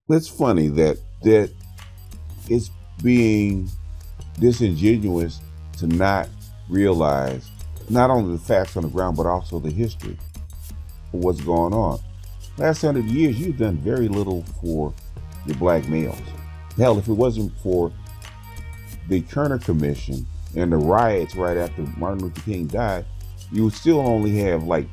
It's funny that it's being disingenuous to not realize not only the facts on the ground, but also the history of what's going on. Last 100 years, you've done very little for your black males. Hell, if it wasn't for the Kerner Commission and the riots right after Martin Luther King died, you would still only have like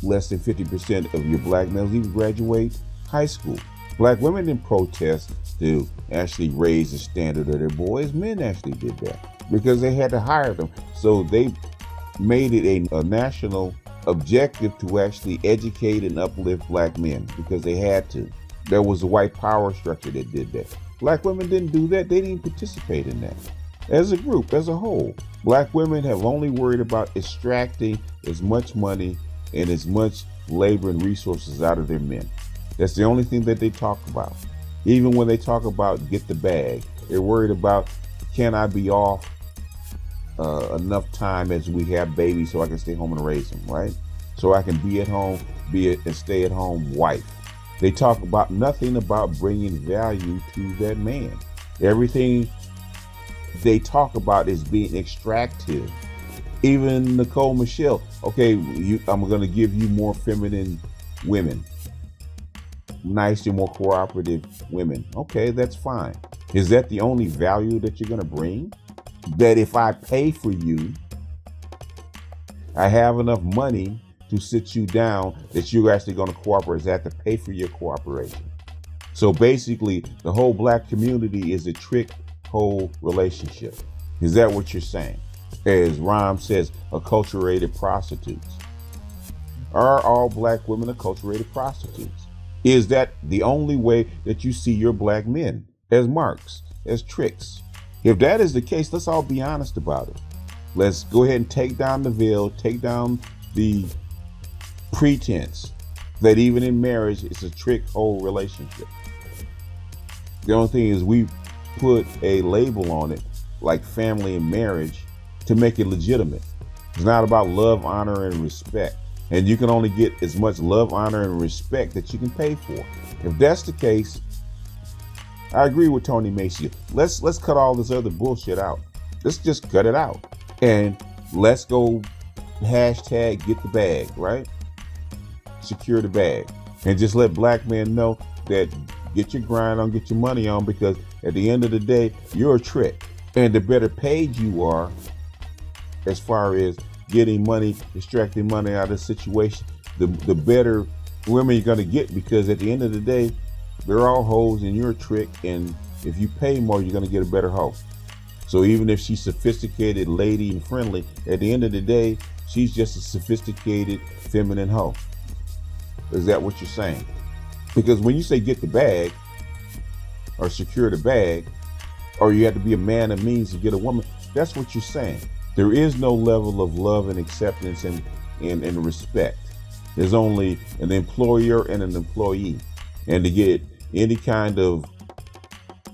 less than 50% of your black males even graduate high school. Black women didn't protest to actually raise the standard of their boys. Men actually did that because they had to hire them. So they made it a national objective to actually educate and uplift black men because they had to. There was a white power structure that did that. Black women didn't do that. They didn't participate in that. As a group, as a whole, black women have only worried about extracting as much money and as much labor and resources out of their men. That's the only thing that they talk about. Even when they talk about get the bag, they're worried about, can I be off enough time as we have babies so I can stay home and raise them, right? So I can be at home, be a stay-at-home wife. They talk about nothing about bringing value to that man. Everything they talk about is being extractive. Even Nicole Michelle, okay, I'm going to give you more feminine women, nicer, more cooperative women. Okay, that's fine. Is that the only value that you're going to bring? That if I pay for you, I have enough money to sit you down that you're actually going to cooperate. Is that to pay for your cooperation? So basically, the whole black community is a trick hole relationship. Is that what you're saying? As Rhyme says, acculturated prostitutes. Are all black women acculturated prostitutes? Is that the only way that you see your black men? As marks, as tricks? If that is the case, let's all be honest about it. Let's go ahead and take down the veil, take down the pretense that even in marriage, it's a trick hole relationship. The only thing is we put a label on it, like family and marriage, to make it legitimate. It's not about love, honor, and respect. And you can only get as much love, honor, and respect that you can pay for. If that's the case, I agree with Tony Macy. Let's cut all this other bullshit out. Let's just cut it out. And let's go hashtag get the bag, right? Secure the bag. And just let black men know that get your grind on, get your money on, because at the end of the day, you're a trick. And the better paid you are, as far as getting money, extracting money out of the situation, the better women you're gonna get, because at the end of the day, they're all hoes and you're a trick, and if you pay more, you're gonna get a better hoe. So even if she's sophisticated, lady, and friendly, at the end of the day, she's just a sophisticated, feminine hoe. Is that what you're saying? Because when you say get the bag, or secure the bag, or you have to be a man of means to get a woman, that's what you're saying. There is no level of love and acceptance and respect. There's only an employer and an employee. And to get any kind of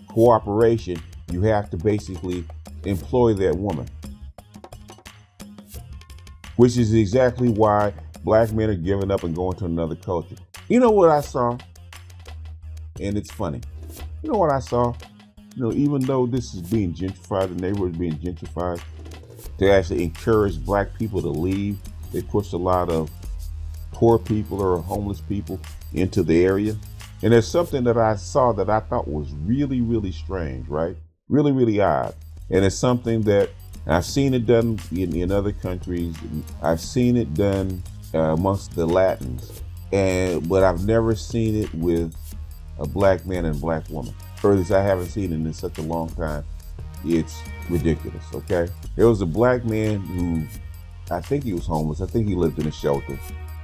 cooperation, you have to basically employ that woman. Which is exactly why black men are giving up and going to another culture. You know what I saw? And it's funny. You know what I saw? You know, even though this is being gentrified, the neighborhood is being gentrified, to actually encourage black people to leave, they pushed a lot of poor people or homeless people into the area. And there's something that I saw that I thought was really, really strange, right? Really, really odd. And it's something that I've seen it done in other countries. I've seen it done amongst the Latins, but I've never seen it with a black man and black woman. Or at least I haven't seen it in such a long time. It's ridiculous, okay? There was a black man who, I think he was homeless. I think he lived in a shelter.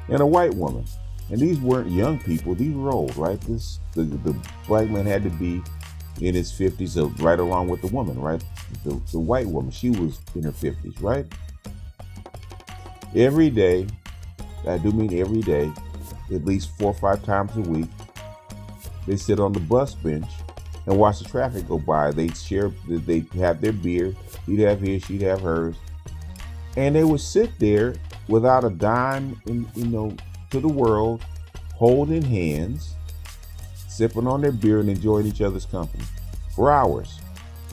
And a white woman. And these weren't young people, these were old, right? The black man had to be in his 50s, so right along with the woman, right? The white woman, she was in her 50s, right? Every day, I do mean every day, at least 4 or 5 times a week, they sit on the bus bench and watch the traffic go by. They have their beer, he'd have his, she'd have hers. And they would sit there without a dime to the world, holding hands, sipping on their beer and enjoying each other's company for hours.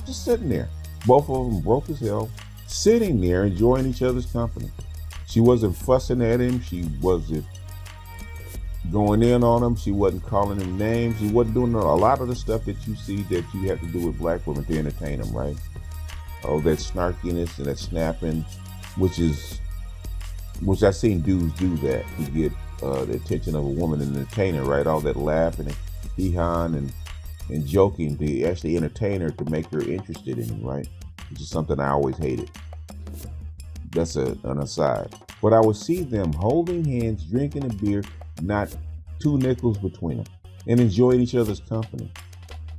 Just sitting there. Both of them broke as hell, sitting there enjoying each other's company. She wasn't fussing at him. She wasn't going in on him. She wasn't calling him names. She wasn't doing a lot of the stuff that you see that you have to do with black women to entertain them, right? Oh, that snarkiness and that snapping, which I've seen dudes do that to get the attention of a woman and entertain her, right? All that laughing and hee-hawing and joking to actually entertain her to make her interested in him, right? Which is something I always hated. That's an aside. But I would see them holding hands, drinking a beer, not 2 nickels between them, and enjoying each other's company.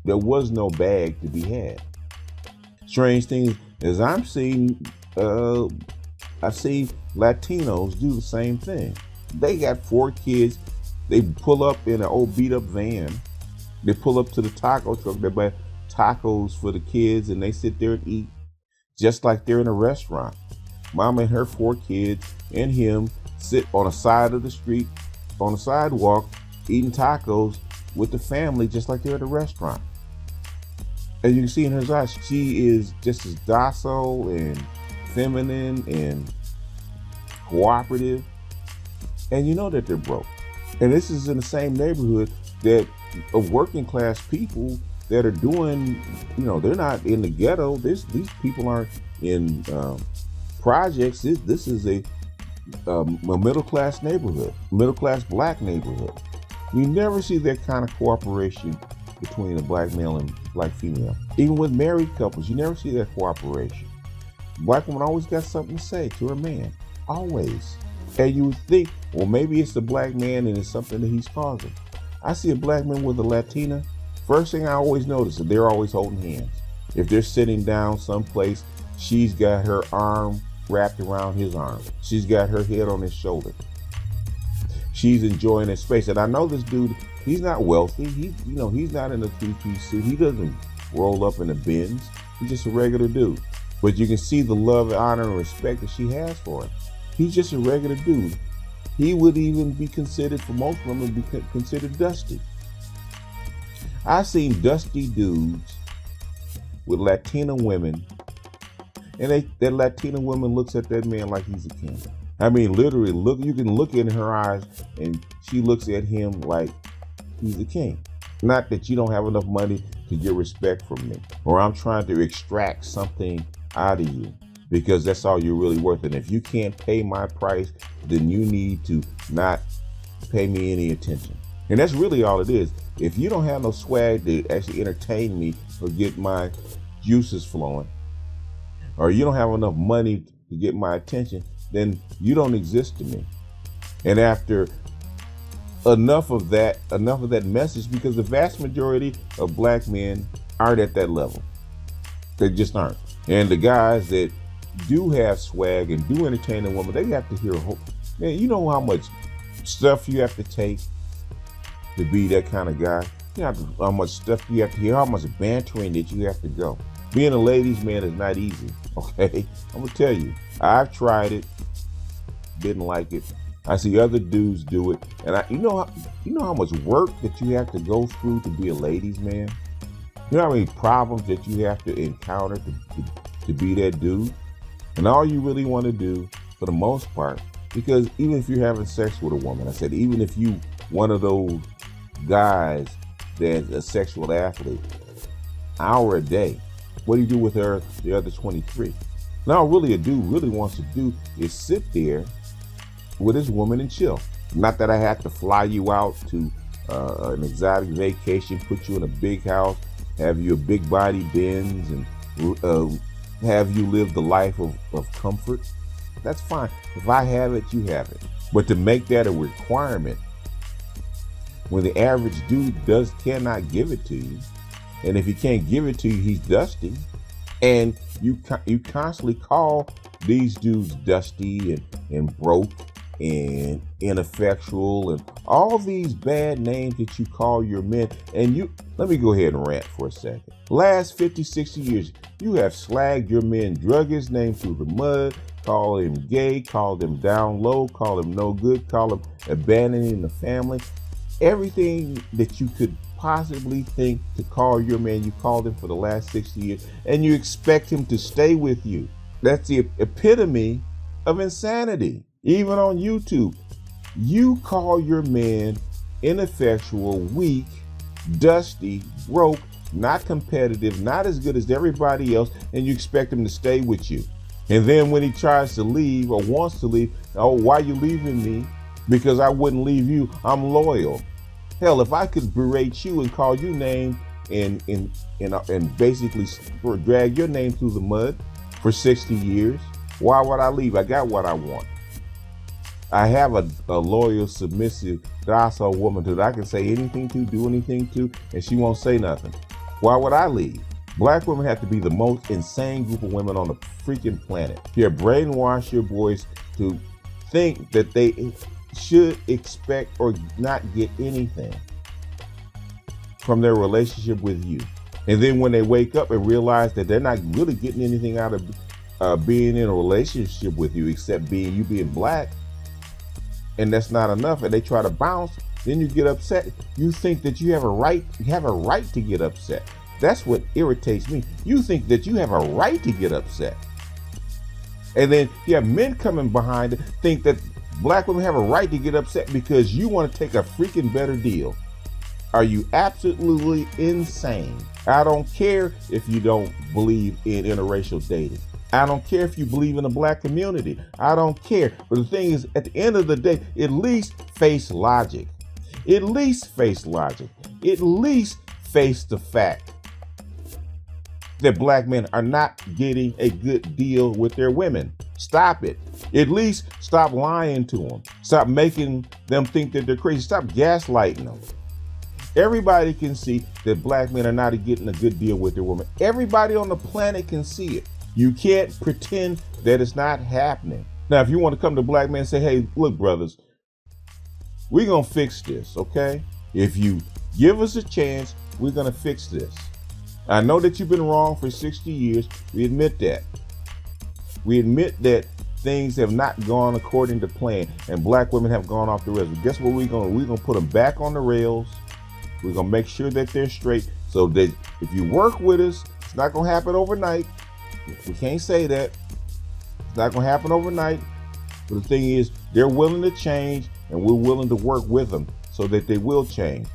There was no bag to be had. Strange thing is I've seen Latinos do the same thing. They got 4 kids. They pull up in an old beat up van. They pull up to the taco truck. They buy tacos for the kids and they sit there and eat just like they're in a restaurant. Mama and her 4 kids and him sit on the side of the street, on the sidewalk, eating tacos with the family just like they're at a restaurant. As you can see in her eyes, she is just as docile and feminine and cooperative. And you know that they're broke. And this is in the same neighborhood that of working class people that are doing, they're not in the ghetto. These people aren't in projects. This is a middle class neighborhood, middle class black neighborhood. You never see that kind of cooperation between a black male and black female. Even with married couples, you never see that cooperation. Black woman always got something to say to her man, always. And you would think, well, maybe it's the black man and it's something that he's causing. I see a black man with a Latina. First thing I always notice is they're always holding hands. If they're sitting down someplace, she's got her arm wrapped around his arm. She's got her head on his shoulder. She's enjoying his space. And I know this dude, he's not wealthy. He's not in a 3-piece suit. He doesn't roll up in a Benz. He's just a regular dude. But you can see the love, honor, and respect that she has for him. He's just a regular dude. He would even be considered, for most women, be considered dusty. I've seen dusty dudes with Latina women, and that Latina woman looks at that man like he's a king. I mean, literally, you can look in her eyes, and she looks at him like he's a king. Not that you don't have enough money to get respect from me, or I'm trying to extract something out of you, because that's all you're really worth. And if you can't pay my price, then you need to not pay me any attention. And that's really all it is. If you don't have no swag to actually entertain me or get my juices flowing, or you don't have enough money to get my attention, then you don't exist to me. And after enough of that message, because the vast majority of black men aren't at that level. They just aren't. And the guys that do have swag and do entertain a woman, they have to hear, man, you know how much stuff you have to take to be that kind of guy? You know how much stuff you have to hear, how much bantering that you have to go. Being a ladies' man is not easy, okay? I'm gonna tell you, I've tried it, didn't like it. I see other dudes do it, and you know how much work that you have to go through to be a ladies' man? You know how many problems that you have to encounter to be that dude? And all you really want to do, for the most part, because even if you're having sex with a woman, I said, even if you one of those guys that's a sexual athlete, hour a day, what do you do with her the other 23? Now, really, a dude really wants to do is sit there with his woman and chill. Not that I have to fly you out to an exotic vacation, put you in a big house, have you a big body Benz, and have you live the life of comfort. That's fine. If I have it, you have it. But to make that a requirement, when the average dude cannot give it to you, and if he can't give it to you, he's dusty, and you constantly call these dudes dusty and broke and ineffectual and all these bad names that you call your men. And let me go ahead and rant for a second. Last 50, 60 years, you have slagged your men, drug his name through the mud, called him gay, called him down low, called him no good, called him abandoning the family. Everything that you could possibly think to call your man, you called him for the last 60 years, and you expect him to stay with you? That's the epitome of insanity. Even on YouTube, you call your man ineffectual, weak, dusty, broke, not competitive, not as good as everybody else, and you expect him to stay with you. And then when he tries to leave or wants to leave, oh, why are you leaving me? Because I wouldn't leave you. I'm loyal. Hell, if I could berate you and call you name and basically drag your name through the mud for 60 years, why would I leave? I got what I want. I have a loyal, submissive, docile woman that I can say anything to, do anything to, and she won't say nothing. Why would I leave? Black women have to be the most insane group of women on the freaking planet. You brainwash your boys to think that they should expect or not get anything from their relationship with you. And then when they wake up and realize that they're not really getting anything out of being in a relationship with you except you being black, and that's not enough, and they try to bounce, then you get upset. You think that you have a right to get upset. That's what irritates me. You think that you have a right to get upset. And then you have men coming behind it, think that black women have a right to get upset because you want to take a freaking better deal. Are you absolutely insane? I don't care if you don't believe in interracial dating. I don't care if you believe in the black community. I don't care. But the thing is, at the end of the day, at least face logic. At least face logic. At least face the fact that black men are not getting a good deal with their women. Stop it. At least stop lying to them. Stop making them think that they're crazy. Stop gaslighting them. Everybody can see that black men are not getting a good deal with their women. Everybody on the planet can see it. You can't pretend that it's not happening. Now, if you want to come to black men and say, hey, look, brothers, we're going to fix this, okay? If you give us a chance, we're going to fix this. I know that you've been wrong for 60 years. We admit that. We admit that things have not gone according to plan and black women have gone off the rails. But guess what we're going to do? We're going to put them back on the rails. We're going to make sure that they're straight so that if you work with us, it's not going to happen overnight. We can't say that. It's not going to happen overnight. But the thing is, they're willing to change and we're willing to work with them so that they will change.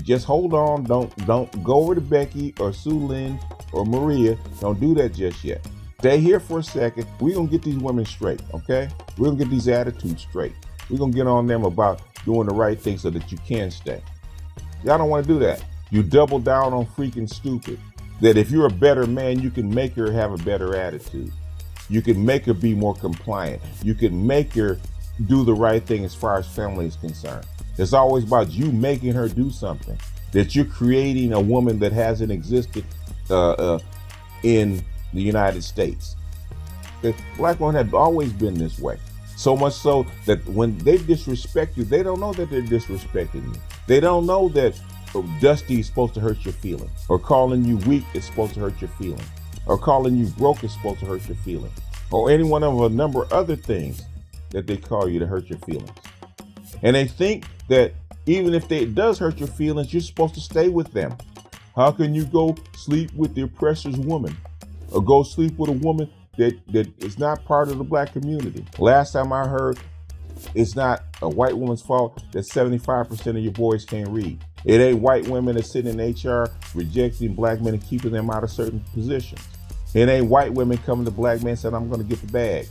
Just hold on. Don't go over to Becky or Sue Lynn or Maria. Don't do that just yet. Stay here for a second. We're going to get these women straight, okay? We're going to get these attitudes straight. We're going to get on them about doing the right thing so that you can stay. Y'all don't want to do that. You double down on freaking stupid. That if you're a better man, you can make her have a better attitude. You can make her be more compliant. You can make her do the right thing as far as family is concerned. It's always about you making her do something. That you're creating a woman that hasn't existed in the United States. Black women have always been this way. So much so that when they disrespect you, they don't know that they're disrespecting you. They don't know that dusty is supposed to hurt your feelings, or calling you weak is supposed to hurt your feelings, or calling you broke is supposed to hurt your feelings, or any one of a number of other things that they call you to hurt your feelings. And they think that even if it does hurt your feelings, you're supposed to stay with them. How can you go sleep with the oppressor's woman, or go sleep with a woman that is not part of the black community? Last time I heard, it's not a white woman's fault that 75% of your boys can't read. It ain't white women that sit in HR rejecting black men and keeping them out of certain positions. It ain't white women coming to black men saying, I'm going to get the bag.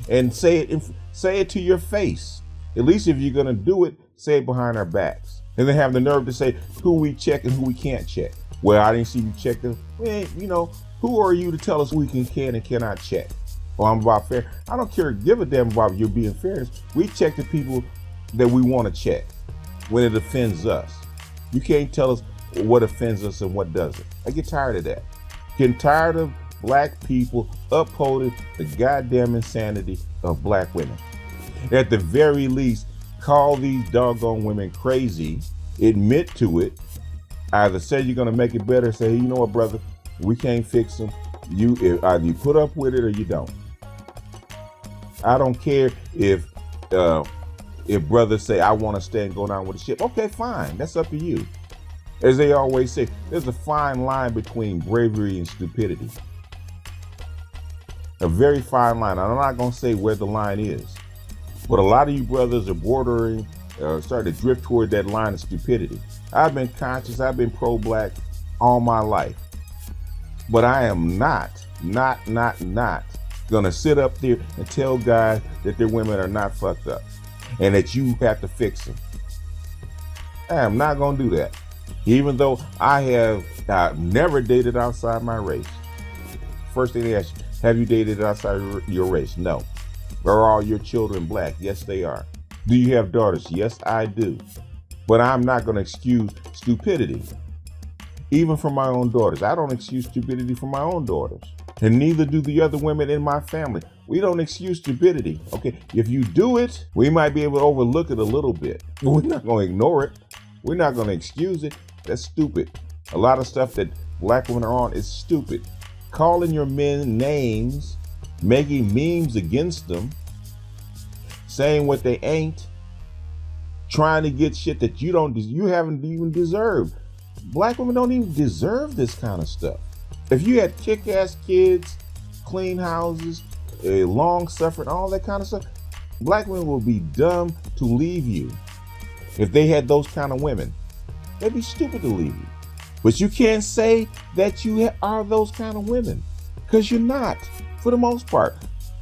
And say it to your face. At least if you're going to do it, say it behind our backs. And then have the nerve to say who we check and who we can't check. Well, I didn't see you check them. Well, who are you to tell us who we can and cannot check? Well, I'm about fair. I don't care, give a damn about you being fair. We check the people that we want to check when it offends us. You can't tell us what offends us and what doesn't. I get tired of that. Getting tired of black people upholding the goddamn insanity of black women. At the very least, call these doggone women crazy, admit to it, either say you're going to make it better, say, hey, you know what, brother, we can't fix them. Either you put up with it or you don't. I don't care if brothers say, I want to stay and go down with the ship. Okay, fine. That's up to you. As they always say, there's a fine line between bravery and stupidity. A very fine line. I'm not going to say where the line is, but a lot of you brothers are bordering, starting to drift toward that line of stupidity. I've been conscious, I've been pro-black all my life, but I am not going to sit up there and tell guys that their women are not fucked up and that you have to fix them. I am not going to do that. Even though I have never dated outside my race. First thing they ask you, have you dated outside your race? No. Are all your children black? Yes, they are. Do you have daughters? Yes, I do. But I'm not going to excuse stupidity, even from my own daughters. I don't excuse stupidity from my own daughters. And neither do the other women in my family. We don't excuse stupidity. Okay, if you do it, we might be able to overlook it a little bit. But we're not going to ignore it. We're not going to excuse it. That's stupid. A lot of stuff that black women are on is stupid. Calling your men names, making memes against them, saying what they ain't, trying to get shit that you haven't even deserved. Black women don't even deserve this kind of stuff. If you had kick-ass kids, clean houses, long suffering, all that kind of stuff, black women would be dumb to leave you. If they had those kind of women, they'd be stupid to leave you. But you can't say that you are those kind of women, because you're not, for the most part.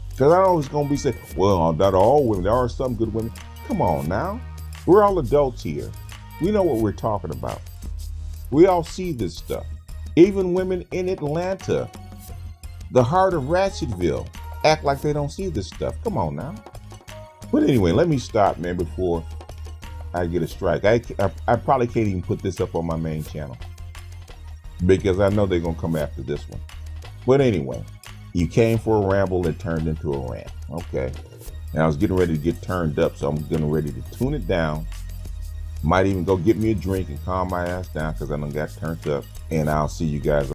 Because I know it's going to be said, well, not all women. There are some good women. Come on now. We're all adults here. We know what we're talking about. We all see this stuff. Even women in Atlanta, the heart of Ratchetville, act like they don't see this stuff. Come on now. But anyway, let me stop, man, before I get a strike. I probably can't even put this up on my main channel, because I know they're going to come after this one. But anyway, you came for a ramble and turned into a rant. Okay. And I was getting ready to get turned up, so I'm getting ready to tune it down. Might even go get me a drink and calm my ass down, because I done got turned up. And I'll see you guys